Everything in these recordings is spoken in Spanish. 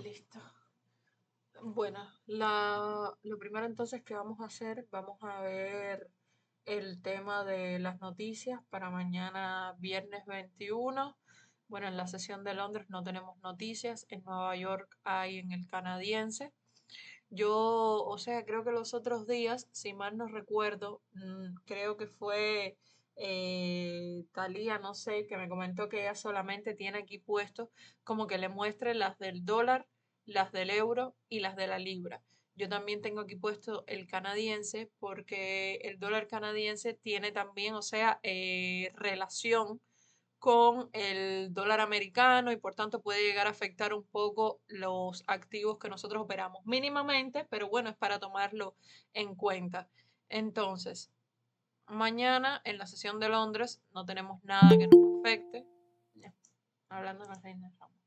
Listo. Bueno, lo primero entonces que vamos a hacer, vamos a ver el tema de las noticias para mañana viernes 21. Bueno, en la sesión de Londres no tenemos noticias, en Nueva York hay en el canadiense. Yo, o sea, creo que los otros días, si mal no recuerdo, creo que fue Thalía, no sé, que me comentó que ella solamente tiene aquí puesto como que le muestre las del dólar, las del euro y las de la libra. Yo también tengo aquí puesto el canadiense porque el dólar canadiense tiene también, o sea, relación con el dólar americano y por tanto puede llegar a afectar un poco los activos que nosotros operamos mínimamente, pero bueno, es para tomarlo en cuenta. Entonces, mañana en la sesión de Londres no tenemos nada que nos afecte. Ya, hablando de la reina Ramos.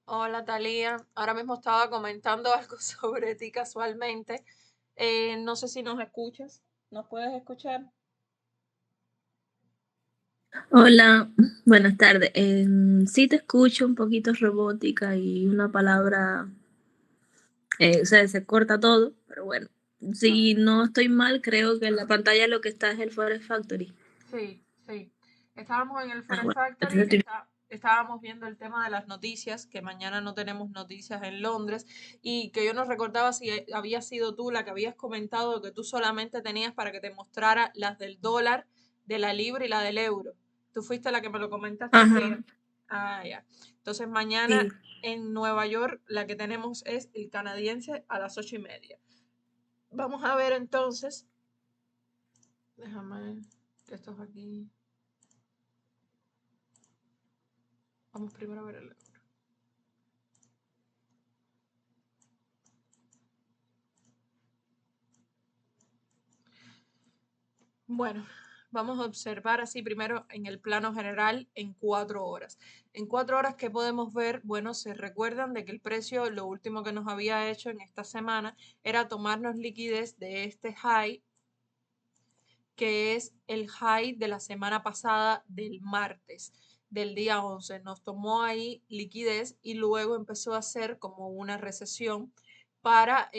Hola Talía, ahora mismo estaba comentando algo sobre ti casualmente. No sé si nos escuchas. ¿Nos puedes escuchar? Hola, buenas tardes. Sí te escucho un poquito robótica y una palabra, o sea, se corta todo, pero bueno, Ah, si no estoy mal, creo que en la pantalla lo que está es el Forest Factory. sí, sí. Estábamos en el Ah, Forest bueno, Factory, entonces estoy... estábamos viendo el tema de las noticias, que mañana no tenemos noticias en Londres, y que yo no recordaba si había sido tú la que habías comentado que tú solamente tenías para que te mostrara las del dólar, de la libra y la del euro. Tú fuiste la que me lo comentaste, Ajá, ¿cierto? Ah, ya. Entonces mañana sí. en Nueva York la que tenemos es el canadiense a las 8:30. Vamos a ver entonces. Déjame que esto es aquí. Vamos primero a ver el euro. Bueno, vamos a observar así primero en el plano general en 4 horas. En 4 horas, ¿qué podemos ver? Bueno, se recuerdan de que el precio, lo último que nos había hecho en esta semana era tomarnos liquidez de este high, que es el high de la semana pasada del martes, del día 11. Nos tomó ahí liquidez y luego empezó a hacer como una recesión para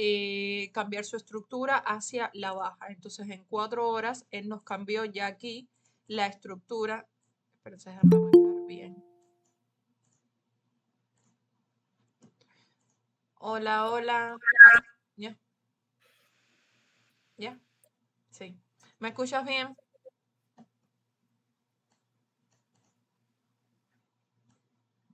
cambiar su estructura hacia la baja. Entonces en 4 horas él nos cambió ya aquí la estructura. Espérense, déjame marcar bien. Hola, hola. Ah, ya, ya, sí. ¿Me escuchas bien?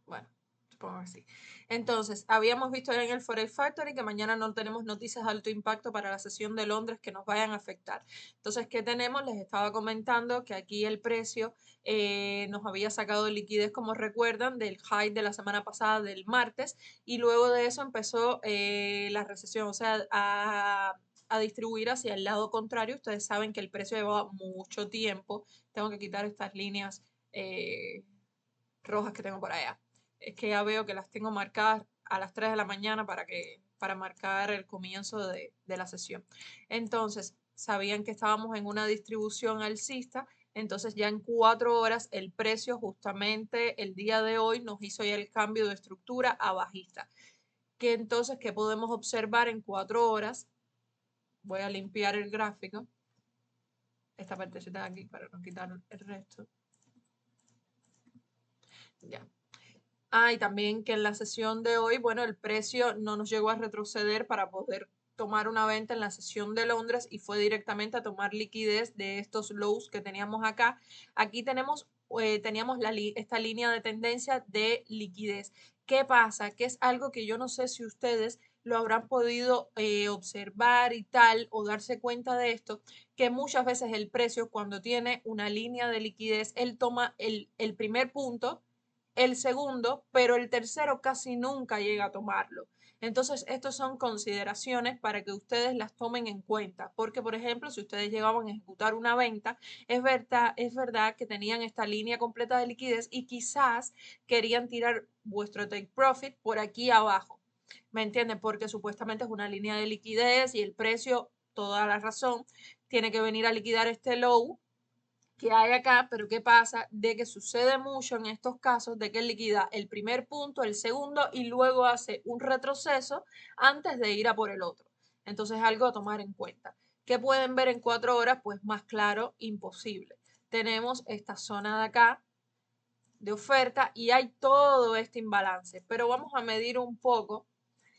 Bueno, supongo que sí. Entonces, habíamos visto en el Forex Factory que mañana no tenemos noticias de alto impacto para la sesión de Londres que nos vayan a afectar. Entonces, ¿qué tenemos? Les estaba comentando que aquí el precio nos había sacado liquidez, como recuerdan, del high de la semana pasada, del martes, y luego de eso empezó la recesión, o sea, a distribuir hacia el lado contrario. Ustedes saben que el precio llevaba mucho tiempo. Tengo que quitar estas líneas rojas que tengo por allá. Es que ya veo que las tengo marcadas a las 3 de la mañana para marcar el comienzo de la sesión. Entonces, sabían que estábamos en una distribución alcista, entonces ya en 4 horas el precio justamente el día de hoy nos hizo ya el cambio de estructura a bajista. Que entonces, ¿qué podemos observar en 4 horas? Voy a limpiar el gráfico, esta partecita de aquí para no quitar el resto. Ya. Ah, y también que en la sesión de hoy, bueno, el precio no nos llegó a retroceder para poder tomar una venta en la sesión de Londres y fue directamente a tomar liquidez de estos lows que teníamos acá. Aquí teníamos esta línea de tendencia de liquidez. ¿Qué pasa? Que es algo que yo no sé si ustedes lo habrán podido observar y tal o darse cuenta de esto, que muchas veces el precio cuando tiene una línea de liquidez, él toma el primer punto, el segundo, pero el tercero casi nunca llega a tomarlo. Entonces, estas son consideraciones para que ustedes las tomen en cuenta, porque, por ejemplo, si ustedes llegaban a ejecutar una venta, es verdad que tenían esta línea completa de liquidez y quizás querían tirar vuestro take profit por aquí abajo. ¿Me entienden? Porque supuestamente es una línea de liquidez y el precio, toda la razón, tiene que venir a liquidar este low que hay acá, pero ¿qué pasa? De que sucede mucho en estos casos de que liquida el primer punto, el segundo y luego hace un retroceso antes de ir a por el otro. Entonces, algo a tomar en cuenta. ¿Qué pueden ver en 4 horas? Pues más claro, imposible. Tenemos esta zona de acá de oferta y hay todo este imbalance, pero vamos a medir un poco.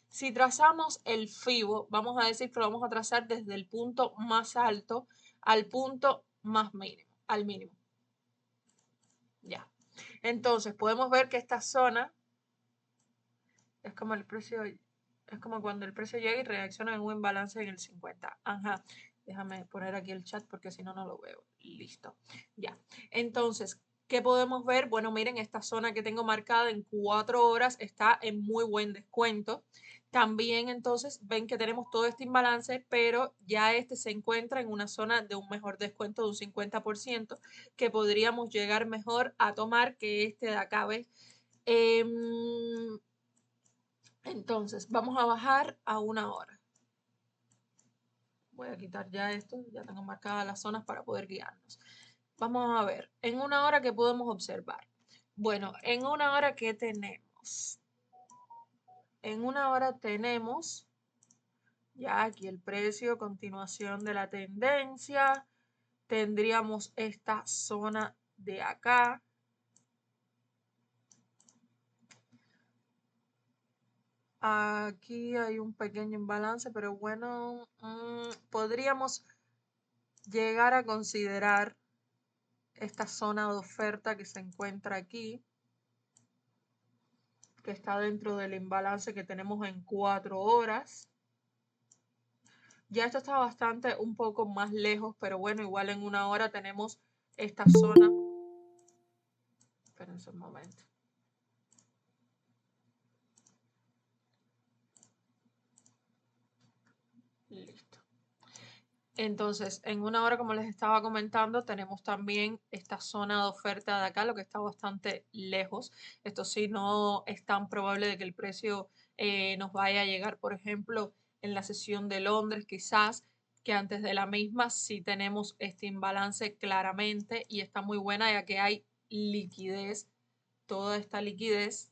Si trazamos el FIBO, vamos a decir que lo vamos a trazar desde el punto más alto al punto más mínimo, al mínimo. Ya. Entonces podemos ver que esta zona es como el precio, es como cuando el precio llega y reacciona en un imbalance en el 50. Ajá. Déjame poner aquí el chat porque si no, no lo veo. Listo. Ya. Entonces, ¿qué podemos ver? Bueno, miren, esta zona que tengo marcada en 4 horas está en muy buen descuento. También entonces ven que tenemos todo este imbalance, pero ya este se encuentra en una zona de un mejor descuento de un 50%, que podríamos llegar mejor a tomar que este de acá, ¿ves? Entonces, vamos a bajar a 1 hora. Voy a quitar ya esto, ya tengo marcadas las zonas para poder guiarnos. Vamos a ver, en 1 hora, ¿qué podemos observar? Bueno, en 1 hora, ¿qué tenemos? En 1 hora tenemos ya aquí el precio, continuación de la tendencia. Tendríamos esta zona de acá. Aquí hay un pequeño imbalance, pero bueno, podríamos llegar a considerar esta zona de oferta que se encuentra aquí, que está dentro del imbalance que tenemos en 4 horas. Ya esto está bastante un poco más lejos, pero bueno, igual en 1 hora tenemos esta zona. Espérense un momento. Listo. Entonces, en 1 hora, como les estaba comentando, tenemos también esta zona de oferta de acá, lo que está bastante lejos. Esto sí, no es tan probable de que el precio nos vaya a llegar, por ejemplo, en la sesión de Londres, quizás, que antes de la misma sí tenemos este imbalance claramente y está muy buena ya que hay liquidez, toda esta liquidez,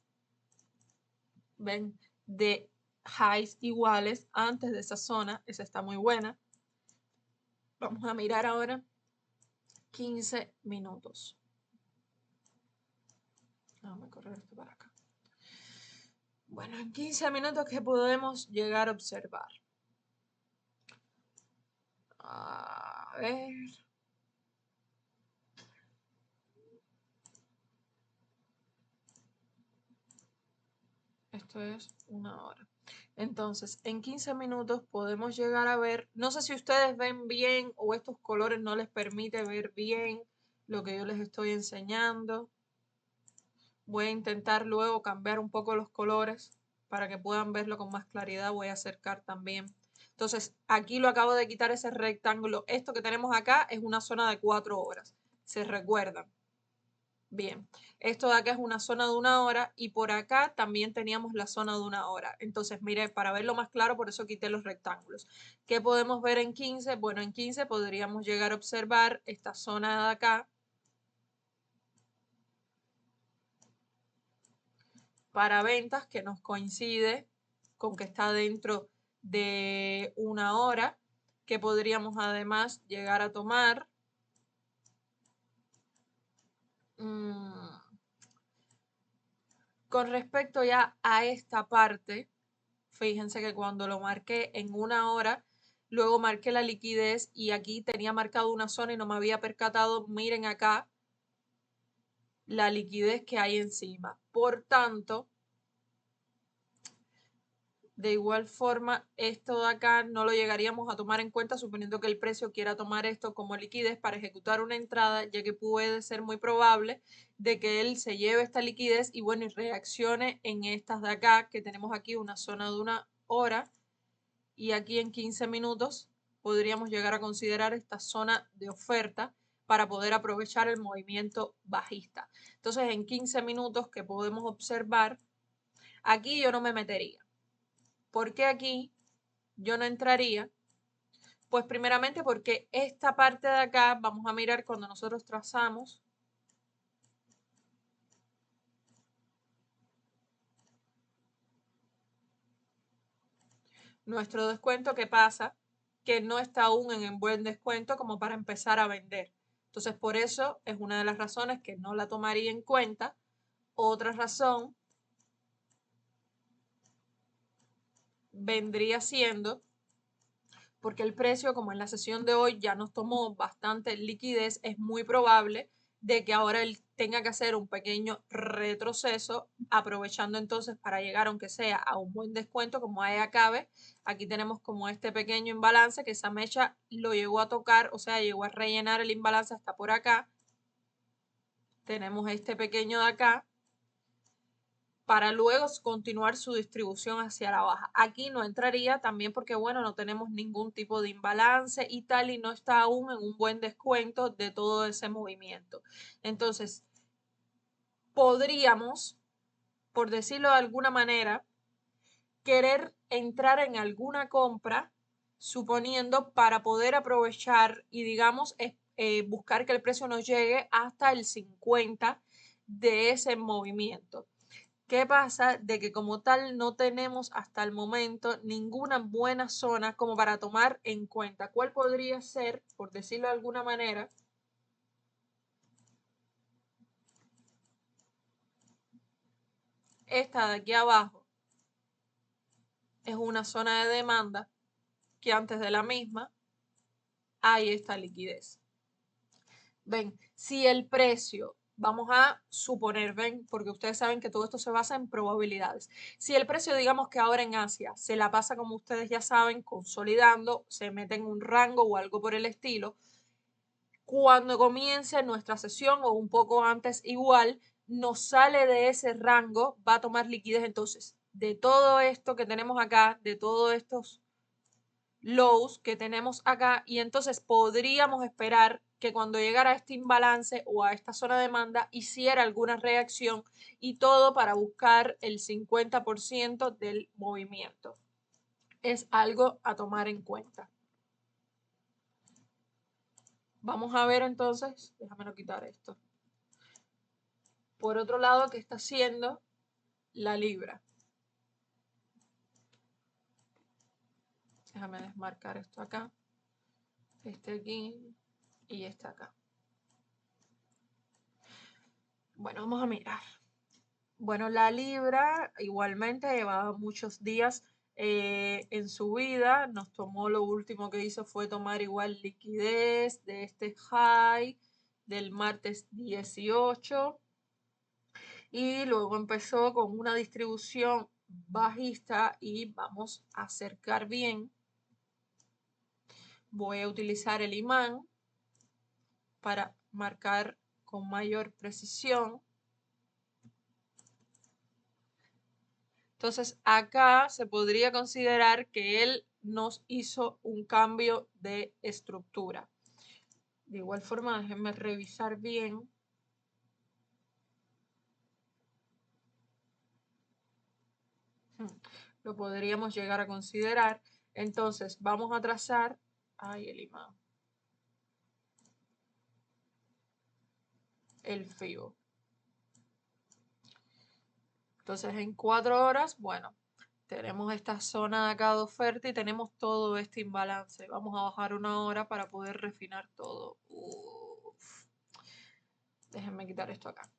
ven, de highs iguales antes de esa zona, esa está muy buena. Vamos a mirar ahora 15 minutos. Vamos a correr esto para acá. Bueno, en 15 minutos, ¿qué podemos llegar a observar? A ver. Esto es 1 hora. Entonces, en 15 minutos podemos llegar a ver, no sé si ustedes ven bien o estos colores no les permite ver bien lo que yo les estoy enseñando. Voy a intentar luego cambiar un poco los colores para que puedan verlo con más claridad. Voy a acercar también. Entonces, aquí lo acabo de quitar ese rectángulo. Esto que tenemos acá es una zona de 4 horas. ¿Se recuerdan? Bien, esto de acá es una zona de 1 hora y por acá también teníamos la zona de 1 hora. Entonces, mire, para verlo más claro, por eso quité los rectángulos. ¿Qué podemos ver en 15? Bueno, en 15 podríamos llegar a observar esta zona de acá para ventas que nos coincide con que está dentro de 1 hora, que podríamos además llegar a tomar. Con respecto ya a esta parte, fíjense que cuando lo marqué en 1 hora, luego marqué la liquidez y aquí tenía marcado una zona y no me había percatado. Miren acá la liquidez que hay encima. Por tanto, de igual forma, esto de acá no lo llegaríamos a tomar en cuenta suponiendo que el precio quiera tomar esto como liquidez para ejecutar una entrada, ya que puede ser muy probable de que él se lleve esta liquidez y bueno, y reaccione en estas de acá, que tenemos aquí una zona de 1 hora y aquí en 15 minutos podríamos llegar a considerar esta zona de oferta para poder aprovechar el movimiento bajista. Entonces, en 15 minutos que podemos observar, aquí yo no me metería. ¿Por qué aquí yo no entraría? Pues primeramente porque esta parte de acá, vamos a mirar cuando nosotros trazamos nuestro descuento, ¿qué pasa? Que no está aún en buen descuento como para empezar a vender. Entonces, por eso es una de las razones que no la tomaría en cuenta. Otra razón vendría siendo porque el precio, como en la sesión de hoy ya nos tomó bastante liquidez, es muy probable de que ahora él tenga que hacer un pequeño retroceso, aprovechando entonces para llegar, aunque sea a un buen descuento, como ahí acabe. Aquí tenemos como este pequeño imbalance que esa mecha lo llegó a tocar, o sea, llegó a rellenar el imbalance hasta por acá. Tenemos este pequeño de acá, para luego continuar su distribución hacia la baja. Aquí no entraría también porque, bueno, no tenemos ningún tipo de imbalance y tal, y no está aún en un buen descuento de todo ese movimiento. Entonces, podríamos, por decirlo de alguna manera, querer entrar en alguna compra, suponiendo para poder aprovechar y, digamos, buscar que el precio nos llegue hasta el 50 de ese movimiento. ¿Qué pasa? De que como tal no tenemos hasta el momento ninguna buena zona como para tomar en cuenta. ¿Cuál podría ser, por decirlo de alguna manera, esta de aquí abajo? Es una zona de demanda que antes de la misma hay esta liquidez. Ven, si el precio, vamos a suponer, ven, porque ustedes saben que todo esto se basa en probabilidades. Si el precio, digamos que ahora en Asia se la pasa, como ustedes ya saben, consolidando, se mete en un rango o algo por el estilo, cuando comience nuestra sesión o un poco antes igual, nos sale de ese rango, va a tomar liquidez. Entonces, de todo esto que tenemos acá, de todos estos lows que tenemos acá, y entonces podríamos esperar que cuando llegara a este imbalance o a esta zona de demanda hiciera alguna reacción, y todo para buscar el 50% del movimiento. Es algo a tomar en cuenta. Vamos a ver entonces, déjame no quitar esto. Por otro lado, ¿qué está haciendo la libra? Déjame desmarcar esto acá, este aquí y este acá. Bueno, vamos a mirar. Bueno, la libra igualmente llevaba muchos días en su vida. Nos tomó, lo último que hizo fue tomar igual liquidez de este high del martes 18, y luego empezó con una distribución bajista, y vamos a acercar bien. Voy a utilizar el imán para marcar con mayor precisión. Entonces acá se podría considerar que él nos hizo un cambio de estructura. De igual forma, déjenme revisar bien. Lo podríamos llegar a considerar. Entonces vamos a trazar. Ay, el imán. El FIBO. Entonces en 4 horas, bueno, tenemos esta zona de acá de oferta y tenemos todo este imbalance. Vamos a bajar 1 hora para poder refinar todo. Uf. Déjenme quitar esto acá.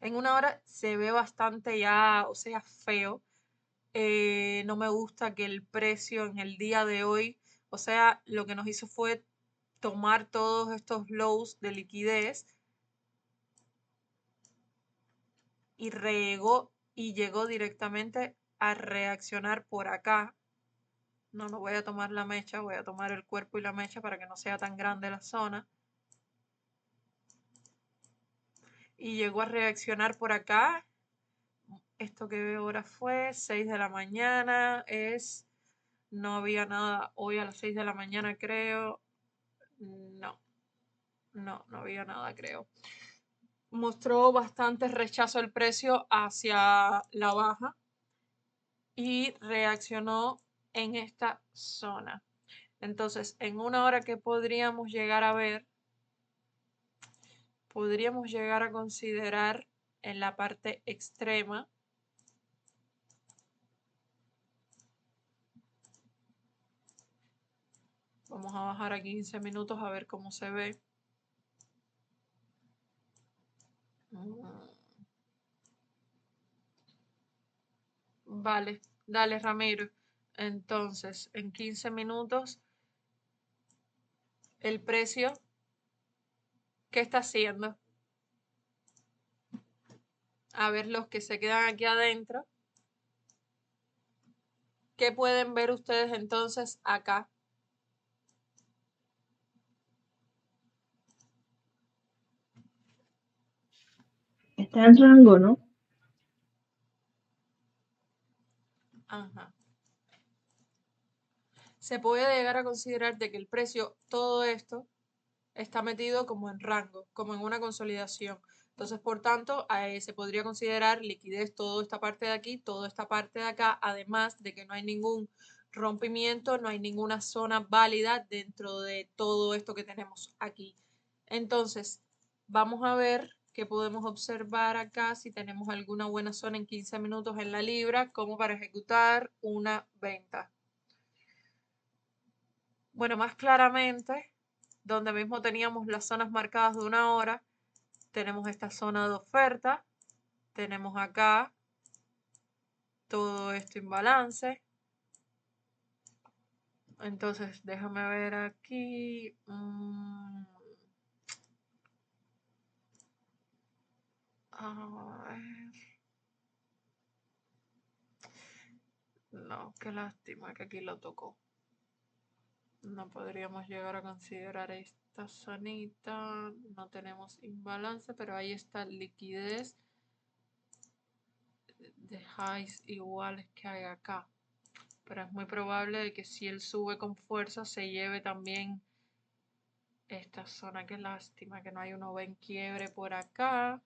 En 1 hora se ve bastante ya, o sea, feo. No me gusta que el precio en el día de hoy, o sea, lo que nos hizo fue tomar todos estos lows de liquidez y llegó directamente a reaccionar por acá. No voy a tomar la mecha, voy a tomar el cuerpo y la mecha para que no sea tan grande la zona. Y llegó a reaccionar por acá. Esto que veo ahora fue 6 de la mañana, no había nada hoy a las 6 de la mañana, creo. No había nada, creo. Mostró bastante rechazo el precio hacia la baja y reaccionó en esta zona. Entonces, en una hora que podríamos llegar a ver, podríamos llegar a considerar en la parte extrema vamos a bajar a 15 minutos a ver cómo se ve. Vale, dale Ramiro. Entonces, en 15 minutos, el precio, ¿qué está haciendo? A ver los que se quedan aquí adentro. ¿Qué pueden ver ustedes entonces acá? Está en rango, ¿no? Ajá. Se puede llegar a considerar de que el precio, todo esto, está metido como en rango, como en una consolidación. Entonces, por tanto, se podría considerar liquidez toda esta parte de aquí, toda esta parte de acá, además de que no hay ningún rompimiento, no hay ninguna zona válida dentro de todo esto que tenemos aquí. Entonces, vamos a ver qué podemos observar acá, si tenemos alguna buena zona en 15 minutos en la libra, como para ejecutar una venta. Bueno, más claramente, donde mismo teníamos las zonas marcadas de una hora, tenemos esta zona de oferta, tenemos acá todo esto en balance. Entonces, déjame ver aquí. A ver. No, qué lástima que aquí lo tocó. No podríamos llegar a considerar esta zonita. No tenemos imbalance, pero ahí está liquidez de highs iguales que hay acá. Pero es muy probable de que si él sube con fuerza se lleve también esta zona. Qué lástima que no hay uno en quiebre por acá.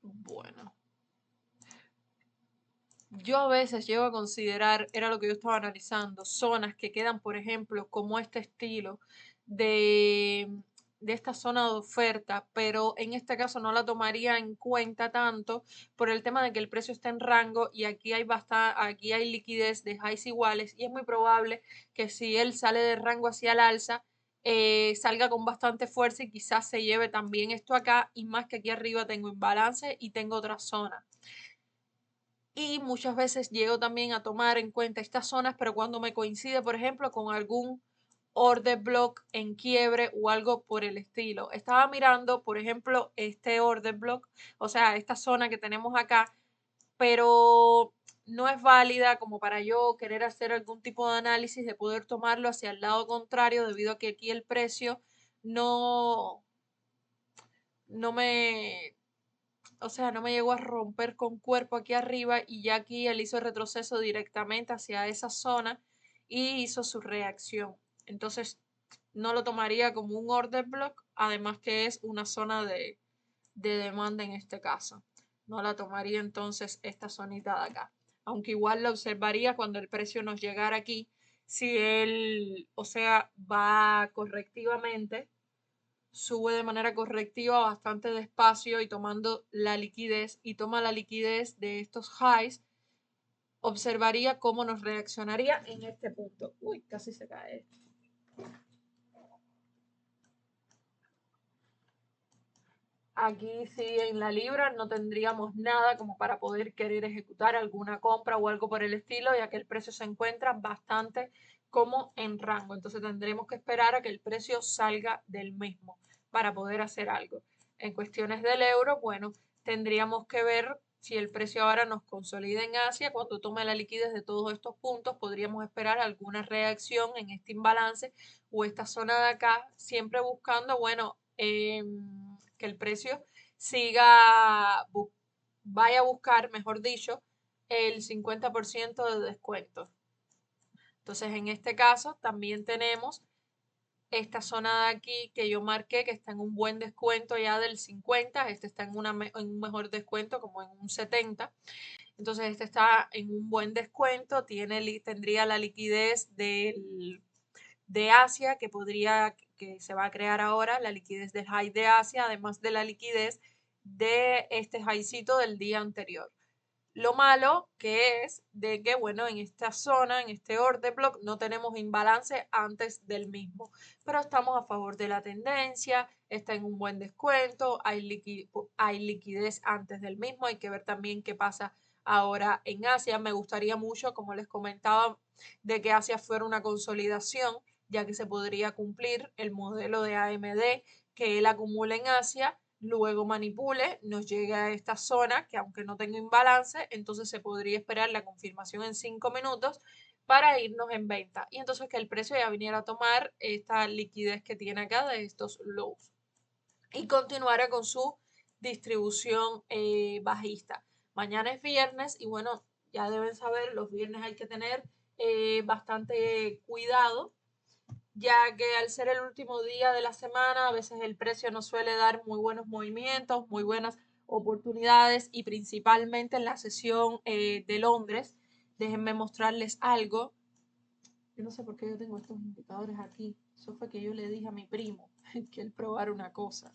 Bueno, yo a veces llego a considerar, era lo que yo estaba analizando, zonas que quedan, por ejemplo, como este estilo de, de esta zona de oferta, pero en este caso no la tomaría en cuenta tanto por el tema de que el precio está en rango y aquí hay liquidez de highs iguales y es muy probable que si él sale de rango hacia el alza, salga con bastante fuerza y quizás se lleve también esto acá y más que aquí arriba tengo imbalance y tengo otra zona. Y muchas veces llego también a tomar en cuenta estas zonas, pero cuando me coincide, por ejemplo, con algún order block en quiebre o algo por el estilo. Estaba mirando, por ejemplo, este order block, o sea, esta zona que tenemos acá, pero no es válida como para yo querer hacer algún tipo de análisis de poder tomarlo hacia el lado contrario, debido a que aquí el precio no, no me, o sea, no me llegó a romper con cuerpo aquí arriba y ya aquí él hizo el retroceso directamente hacia esa zona y hizo su reacción. Entonces, no lo tomaría como un order block, además que es una zona de demanda en este caso. No la tomaría entonces esta zonita de acá. Aunque igual la observaría cuando el precio nos llegara aquí, si él, o sea, va correctivamente, sube de manera correctiva bastante despacio y tomando la liquidez y toma la liquidez de estos highs, observaría cómo nos reaccionaría en este punto. Uy, casi se cae esto. Aquí sí en la libra no tendríamos nada como para poder querer ejecutar alguna compra o algo por el estilo, ya que el precio se encuentra bastante como en rango. Entonces tendremos que esperar a que el precio salga del mismo para poder hacer algo. En cuestiones del euro, bueno, tendríamos que ver si el precio ahora nos consolida en Asia. Cuando tome la liquidez de todos estos puntos, podríamos esperar alguna reacción en este imbalance o esta zona de acá, siempre buscando, bueno, que el precio siga, vaya a buscar, mejor dicho, el 50% de descuento. Entonces, en este caso, también tenemos esta zona de aquí que yo marqué, que está en un buen descuento ya del 50, este está en un mejor descuento, como en un 70. Entonces este está en un buen descuento, tendría la liquidez de Asia que se va a crear ahora, la liquidez del high de Asia, además de la liquidez de este highcito del día anterior. Lo malo que es de que, bueno, en esta zona, en este order block, no tenemos imbalance antes del mismo, pero estamos a favor de la tendencia, está en un buen descuento, hay liquidez antes del mismo, hay que ver también qué pasa ahora en Asia. Me gustaría mucho, como les comentaba, de que Asia fuera una consolidación, ya que se podría cumplir el modelo de AMD que él acumula en Asia, luego manipule, nos llegue a esta zona que aunque no tenga imbalance, entonces se podría esperar la confirmación en 5 minutos para irnos en venta. Y entonces que el precio ya viniera a tomar esta liquidez que tiene acá de estos lows y continuara con su distribución bajista. Mañana es viernes y bueno, ya deben saber, los viernes hay que tener bastante cuidado, ya que al ser el último día de la semana, a veces el precio no suele dar muy buenos movimientos, muy buenas oportunidades y principalmente en la sesión de Londres. Déjenme mostrarles algo. Yo no sé por qué yo tengo estos indicadores aquí. Eso fue que yo le dije a mi primo que él probara una cosa.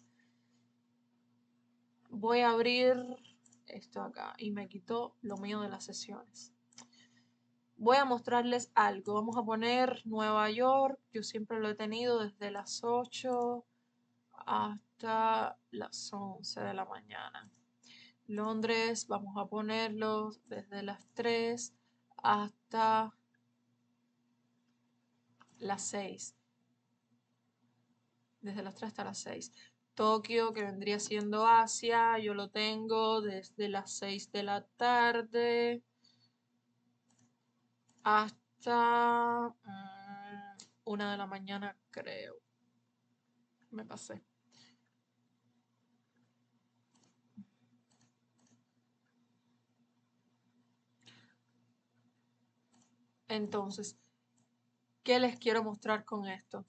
Voy a abrir esto acá y me quitó lo mío de las sesiones. Voy a mostrarles algo. Vamos a poner Nueva York. Yo siempre lo he tenido desde las 8 hasta las 11 de la mañana. Londres, vamos a ponerlo desde las 3 hasta las 6. Desde las 3 hasta las 6. Tokio, que vendría siendo Asia, yo lo tengo desde las 6 de la tarde hasta 1 de la mañana, creo. Me pasé. Entonces, ¿qué les quiero mostrar con esto?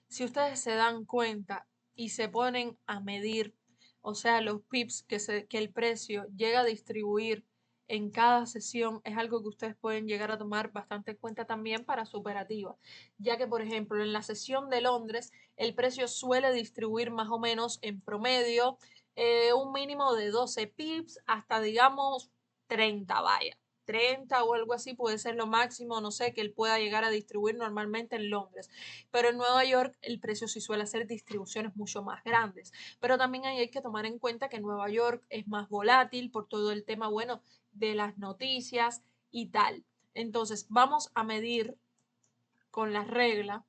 Si ustedes se dan cuenta y se ponen a medir, o sea, los pips que el precio llega a distribuir en cada sesión, es algo que ustedes pueden llegar a tomar bastante en cuenta también para su operativa, ya que, por ejemplo, en la sesión de Londres, el precio suele distribuir más o menos en promedio un mínimo de 12 pips hasta, digamos, 30, vaya. 30 o algo así puede ser lo máximo, no sé, que él pueda llegar a distribuir normalmente en Londres. Pero en Nueva York el precio sí suele hacer distribuciones mucho más grandes. Pero también hay que tomar en cuenta que Nueva York es más volátil por todo el tema, bueno, de las noticias y tal. Entonces, vamos a medir con la regla.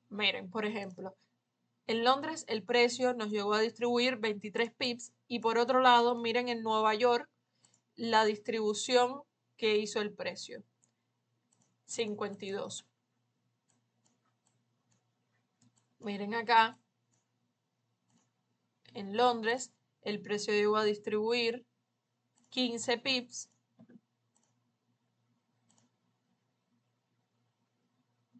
Miren, por ejemplo, en Londres el precio nos llegó a distribuir 23 pips y por otro lado, miren en Nueva York la distribución que hizo el precio, 52. Miren acá, en Londres el precio llegó a distribuir 15 pips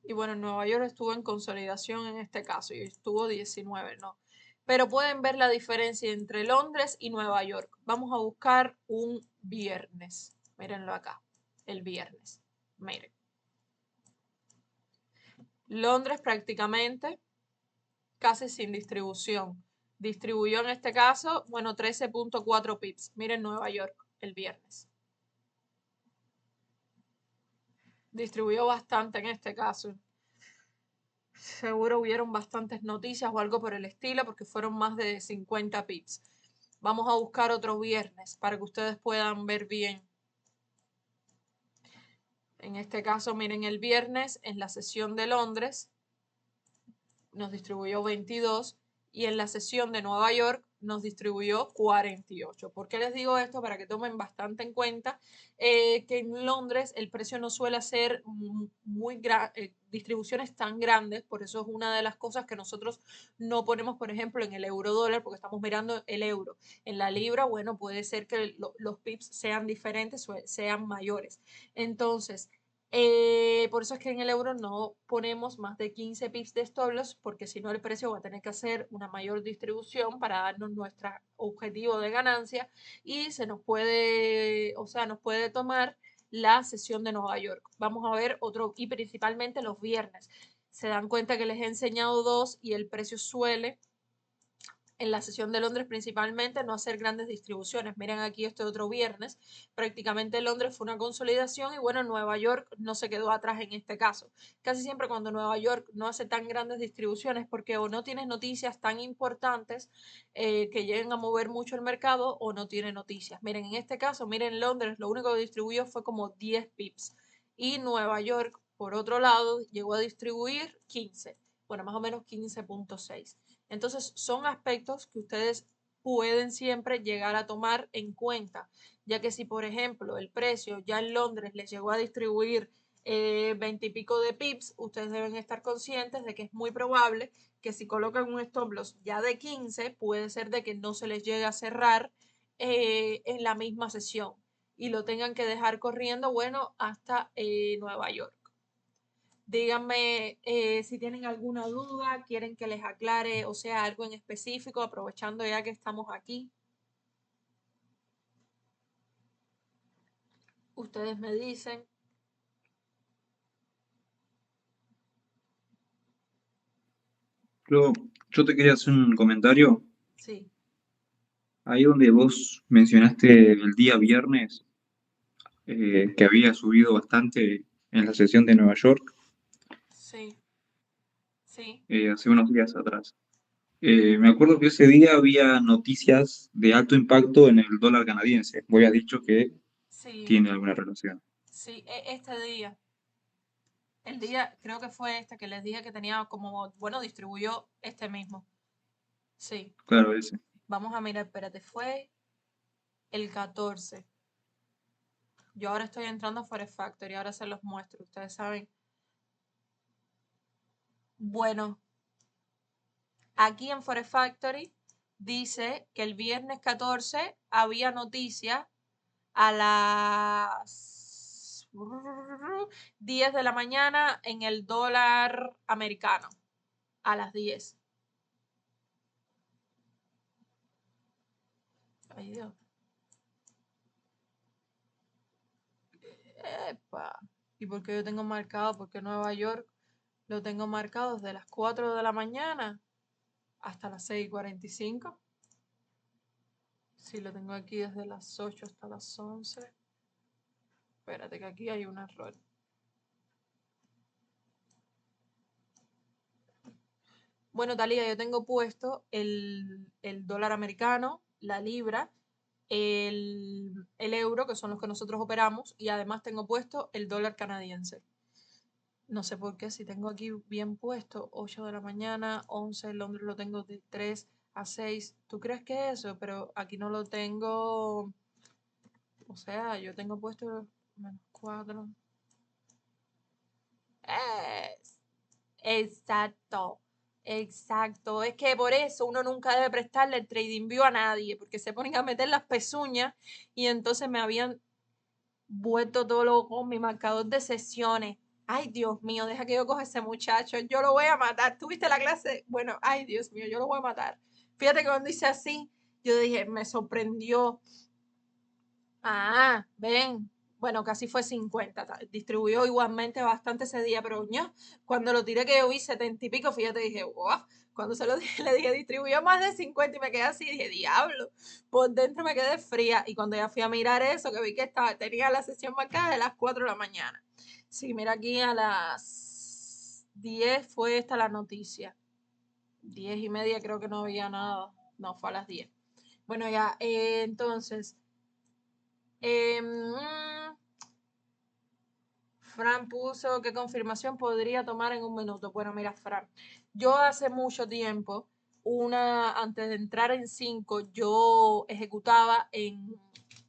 y bueno, Nueva York estuvo en consolidación en este caso y estuvo 19, ¿no? Pero pueden ver la diferencia entre Londres y Nueva York. Vamos a buscar un viernes. Mírenlo acá, el viernes. Miren. Londres prácticamente casi sin distribución. Distribuyó en este caso, bueno, 13.4 pips. Miren Nueva York el viernes. Distribuyó bastante en este caso. Seguro hubieron bastantes noticias o algo por el estilo porque fueron más de 50 pips. Vamos a buscar otro viernes para que ustedes puedan ver bien. En este caso, miren, el viernes en la sesión de Londres nos distribuyó 22 y en la sesión de Nueva York nos distribuyó 48. ¿Por qué les digo esto? Para que tomen bastante en cuenta que en Londres el precio no suele hacer distribuciones tan grandes, por eso es una de las cosas que nosotros no ponemos, por ejemplo, en el euro dólar, porque estamos mirando el euro. En la libra, bueno, puede ser que los pips sean diferentes, sean mayores. Entonces, Por eso es que en el euro no ponemos más de 15 pips de stop loss, porque si no el precio va a tener que hacer una mayor distribución para darnos nuestro objetivo de ganancia y se nos puede, o sea, nos puede tomar la sesión de Nueva York. Vamos a ver otro, y principalmente los viernes. Se dan cuenta que les he enseñado dos y el precio suele en la sesión de Londres principalmente no hacer grandes distribuciones. Miren aquí este otro viernes, prácticamente Londres fue una consolidación y bueno, Nueva York no se quedó atrás en este caso. Casi siempre cuando Nueva York no hace tan grandes distribuciones porque o no tienes noticias tan importantes que lleguen a mover mucho el mercado o no tiene noticias. Miren, en este caso, miren Londres, lo único que distribuyó fue como 10 pips y Nueva York, por otro lado, llegó a distribuir 15, bueno, más o menos 15.6. Entonces, son aspectos que ustedes pueden siempre llegar a tomar en cuenta, ya que si, por ejemplo, el precio ya en Londres les llegó a distribuir 20 y pico de pips, ustedes deben estar conscientes de que es muy probable que si colocan un stop loss ya de 15, puede ser de que no se les llegue a cerrar en la misma sesión y lo tengan que dejar corriendo, bueno, hasta Nueva York. Díganme si tienen alguna duda, quieren que les aclare, o sea, algo en específico, aprovechando ya que estamos aquí. Ustedes me dicen. Yo, yo te quería hacer un comentario. Sí, Ahí donde vos mencionaste el día viernes, que había subido bastante en la sesión de Nueva York, sí, sí, hace unos días atrás. Me acuerdo que ese día había noticias de alto impacto en el dólar canadiense. Vos habías dicho que sí, tiene alguna relación. sí, este día. El día, creo que fue este que les dije que tenía como, bueno, distribuyó este mismo. Sí, Claro, ese. vamos a mirar, espérate, fue el 14. Yo ahora estoy entrando a Forex Factory, ahora se los muestro, ustedes saben. Bueno, aquí en Forex Factory dice que el viernes 14 había noticia a las 10 de la mañana en el dólar americano. A las 10. Ay, Dios. Epa. ¿Y por qué yo tengo marcado? Porque Nueva York lo tengo marcado desde las 4 de la mañana hasta las 6:45. Sí, lo tengo aquí desde las 8 hasta las 11. Espérate que aquí hay un error. Bueno, Talía, yo tengo puesto el dólar americano, la libra, el euro, que son los que nosotros operamos, y además tengo puesto el dólar canadiense. No sé por qué, si tengo aquí bien puesto 8 de la mañana, 11, en Londres lo tengo de 3 a 6. ¿Tú crees que eso? Pero aquí no lo tengo, o sea, yo tengo puesto -4. Es, exacto, exacto. Es que por eso uno nunca debe prestarle el trading view a nadie, porque se ponen a meter las pezuñas y entonces me habían vuelto todo loco con mi marcador de sesiones. Ay, Dios mío, deja que yo coja ese muchacho. Yo lo voy a matar. ¿Tuviste la clase? Bueno, ay, Dios mío, yo lo voy a matar. Fíjate que cuando hice así, yo dije, me sorprendió. Ah, ven. Bueno, casi fue 50. Distribuyó igualmente bastante ese día, pero ño, cuando lo tiré que yo vi 70 y pico, fíjate, dije, wow. Cuando se lo dije, le dije, distribuyó más de 50 y me quedé así, dije, diablo. Por dentro me quedé fría. Y cuando ya fui a mirar eso, que vi que tenía la sesión marcada de las 4 de la mañana. Sí, mira aquí a las 10 fue esta la noticia. 10:30 creo que no había nada. No, fue a las 10. Bueno, ya, entonces. Fran puso qué confirmación podría tomar en un minuto. Bueno, mira, Fran, yo hace mucho tiempo, antes de entrar en 5, yo ejecutaba en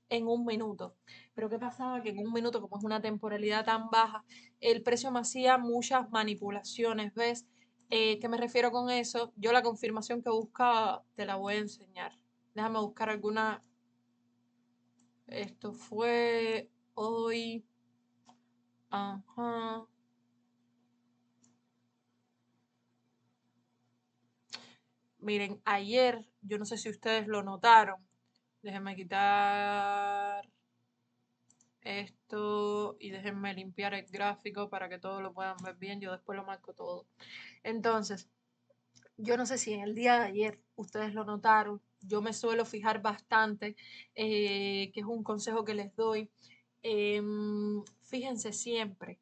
un minuto. Pero ¿qué pasaba? Que en un minuto, como es una temporalidad tan baja, el precio me hacía muchas manipulaciones, ¿ves? ¿Qué me refiero con eso? Yo la confirmación que buscaba te la voy a enseñar. Déjame buscar alguna. Esto fue hoy. Ajá. Miren, ayer, yo no sé si ustedes lo notaron. Déjenme quitar esto y déjenme limpiar el gráfico para que todos lo puedan ver bien. Yo después lo marco todo. Entonces, yo no sé si en el día de ayer ustedes lo notaron. Yo me suelo fijar bastante, que es un consejo que les doy. Fíjense siempre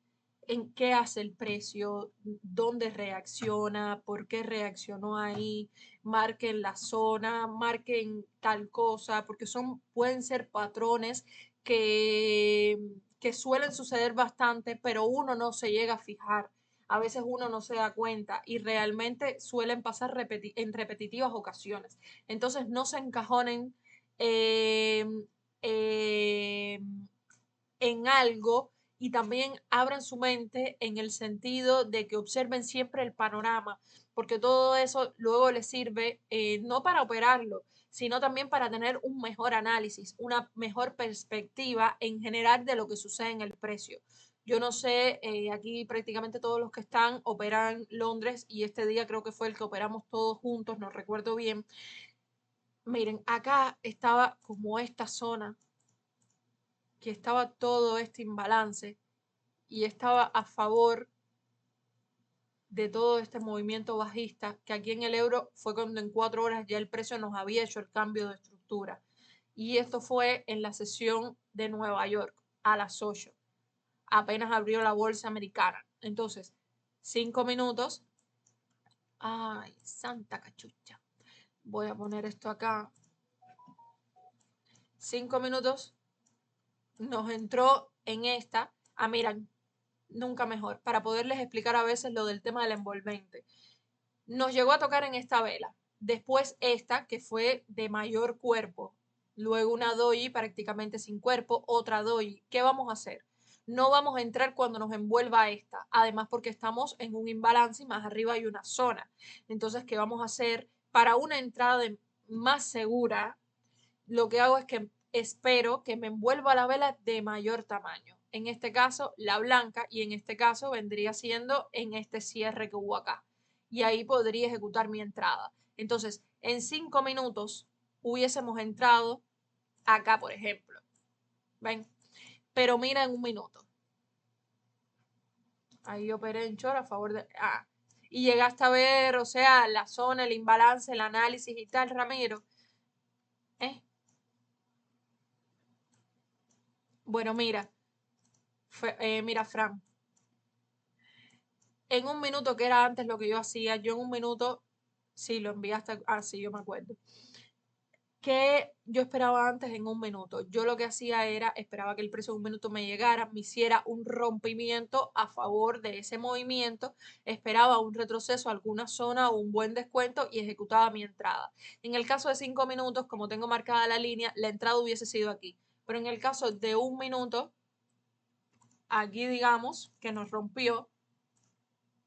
en qué hace el precio, dónde reacciona, por qué reaccionó ahí, marquen la zona, marquen tal cosa, porque pueden ser patrones que, que suelen suceder bastante, pero uno no se llega a fijar. A veces uno no se da cuenta y realmente suelen pasar en repetitivas ocasiones. Entonces no se encajonen eh, eh, en algo y también abran su mente en el sentido de que observen siempre el panorama, porque todo eso luego les sirve no para operarlo, sino también para tener un mejor análisis, una mejor perspectiva en general de lo que sucede en el precio. Yo no sé, aquí prácticamente todos los que están operan Londres y este día creo que fue el que operamos todos juntos, no recuerdo bien. Miren, acá estaba como esta zona, que estaba todo este imbalance y estaba a favor de todo este movimiento bajista, que aquí en el euro fue cuando en 4 horas ya el precio nos había hecho el cambio de estructura. Y esto fue en la sesión de Nueva York a las 8. Apenas abrió la bolsa americana. Entonces, 5 minutos. Ay, santa cachucha. Voy a poner esto acá. 5 minutos nos entró en esta. Ah, miran, nunca mejor, para poderles explicar a veces lo del tema del envolvente. Nos llegó a tocar en esta vela, después esta que fue de mayor cuerpo, luego una doji prácticamente sin cuerpo, otra doji. ¿Qué vamos a hacer? No vamos a entrar cuando nos envuelva esta, además porque estamos en un imbalance y más arriba hay una zona. Entonces, ¿qué vamos a hacer? Para una entrada más segura, lo que hago es que espero que me envuelva la vela de mayor tamaño. En este caso, la blanca, y en este caso vendría siendo en este cierre que hubo acá. Y ahí podría ejecutar mi entrada. Entonces, en 5 minutos hubiésemos entrado acá, por ejemplo. ¿Ven? Pero mira en un minuto. Ahí operé en short a favor de... Ah, y llegaste a ver, o sea, la zona, el imbalance, el análisis y tal, Ramiro. ¿Eh? Bueno, mira, mira, Fran, en un minuto, que era antes lo que yo hacía, yo en un minuto, sí, lo enviaste, sí, yo me acuerdo, que yo esperaba antes en un minuto. Yo lo que hacía era, esperaba que el precio en un minuto me llegara, me hiciera un rompimiento a favor de ese movimiento, esperaba un retroceso a alguna zona o un buen descuento y ejecutaba mi entrada. En el caso de 5 minutos, como tengo marcada la línea, la entrada hubiese sido aquí. Pero en el caso de un minuto, aquí digamos que nos rompió,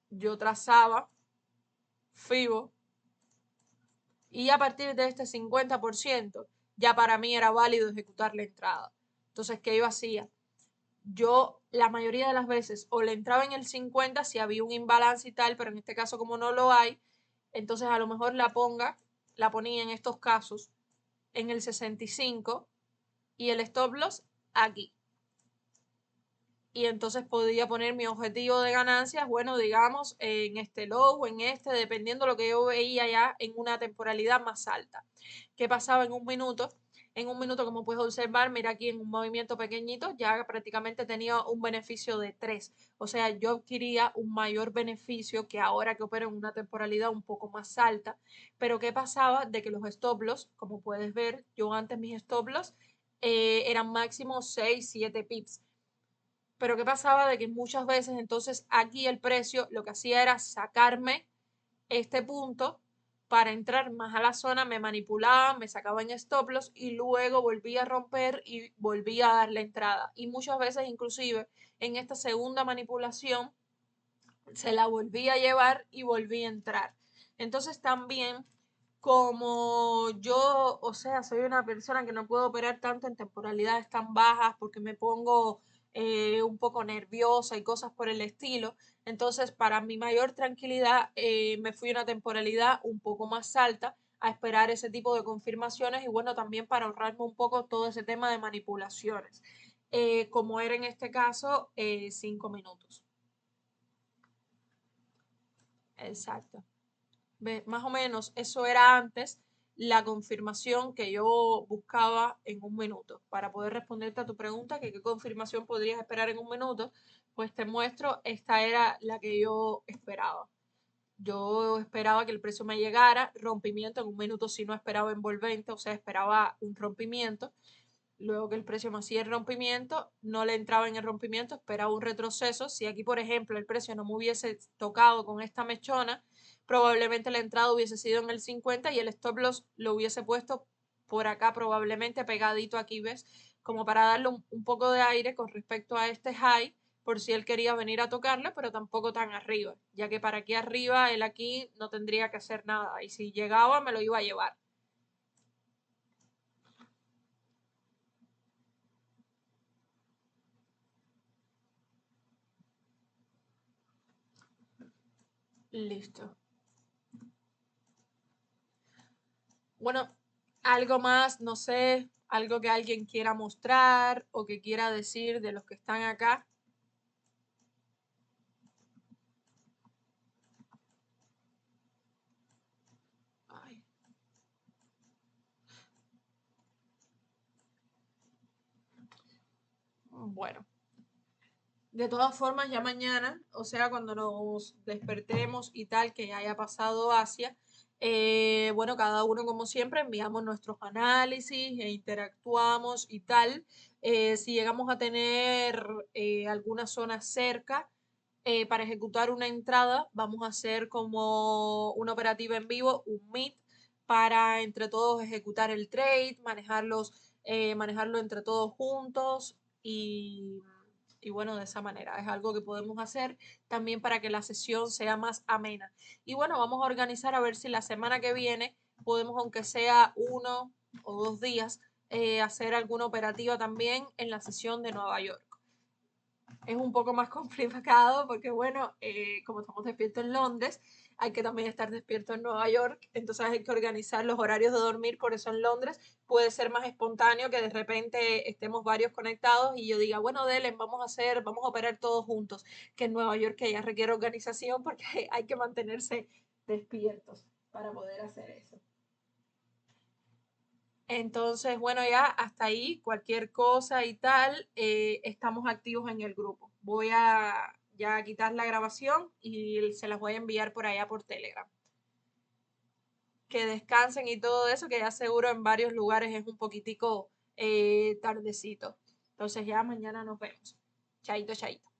yo trazaba FIBO y a partir de este 50% ya para mí era válido ejecutar la entrada. Entonces, ¿qué yo hacía? Yo la mayoría de las veces o le entraba en el 50 si había un imbalance y tal, pero en este caso como no lo hay, entonces a lo mejor la ponía en estos casos en el 65 y el stop loss aquí. Y entonces podía poner mi objetivo de ganancias, bueno, digamos, en este low o en este, dependiendo de lo que yo veía ya en una temporalidad más alta. ¿Qué pasaba en un minuto? En un minuto, como puedes observar, mira aquí en un movimiento pequeñito, ya prácticamente tenía un beneficio de 3. O sea, yo adquiría un mayor beneficio que ahora que opero en una temporalidad un poco más alta. Pero ¿qué pasaba? De que los stop loss, como puedes ver, yo antes mis stop loss eran máximo 6, 7 pips. Pero ¿qué pasaba? De que muchas veces entonces aquí el precio lo que hacía era sacarme este punto para entrar más a la zona, me manipulaba, me sacaba en stop loss y luego volvía a romper y volvía a dar la entrada. Y muchas veces inclusive en esta segunda manipulación se la volvía a llevar y volvía a entrar. Entonces también como yo, o sea, soy una persona que no puedo operar tanto en temporalidades tan bajas porque me pongo un poco nerviosa y cosas por el estilo. Entonces, para mi mayor tranquilidad, me fui a una temporalidad un poco más alta a esperar ese tipo de confirmaciones y bueno, también para ahorrarme un poco todo ese tema de manipulaciones, como era en este caso 5 minutos. Exacto. Más o menos eso era antes la confirmación que yo buscaba en un minuto. Para poder responderte a tu pregunta, que qué confirmación podrías esperar en un minuto, pues te muestro, esta era la que yo esperaba. Yo esperaba que el precio me llegara, rompimiento en un minuto, si no esperaba envolvente, o sea, esperaba un rompimiento. Luego que el precio me hacía el rompimiento, no le entraba en el rompimiento, esperaba un retroceso. Si aquí, por ejemplo, el precio no me hubiese tocado con esta mechona, probablemente la entrada hubiese sido en el 50 y el stop loss lo hubiese puesto por acá, probablemente pegadito aquí, ¿ves? Como para darle un poco de aire con respecto a este high, por si él quería venir a tocarle, pero tampoco tan arriba, ya que para aquí arriba él aquí no tendría que hacer nada y si llegaba me lo iba a llevar. Listo. Bueno, algo más, no sé, algo que alguien quiera mostrar o que quiera decir de los que están acá. Ay. Bueno, de todas formas, ya mañana, o sea, cuando nos despertemos y tal, que ya haya pasado Asia, bueno, cada uno como siempre enviamos nuestros análisis e interactuamos y tal. Si llegamos a tener alguna zona cerca para ejecutar una entrada, vamos a hacer como una operativa en vivo, un meet, para entre todos ejecutar el trade, manejarlo entre todos juntos y bueno, de esa manera es algo que podemos hacer también para que la sesión sea más amena. Y bueno, vamos a organizar a ver si la semana que viene podemos, aunque sea 1 o 2 días, hacer alguna operativa también en la sesión de Nueva York. Es un poco más complicado porque, bueno, como estamos despiertos en Londres, hay que también estar despierto en Nueva York, entonces hay que organizar los horarios de dormir, por eso en Londres puede ser más espontáneo que de repente estemos varios conectados y yo diga, bueno, Delen, vamos a operar todos juntos, que en Nueva York que ya requiere organización porque hay que mantenerse despiertos para poder hacer eso. Entonces, bueno, ya hasta ahí, cualquier cosa y tal, estamos activos en el grupo. Voy a ya quitar la grabación y se las voy a enviar por allá por Telegram. Que descansen y todo eso, que ya seguro en varios lugares es un poquitico tardecito. Entonces ya mañana nos vemos. Chaito, chaito.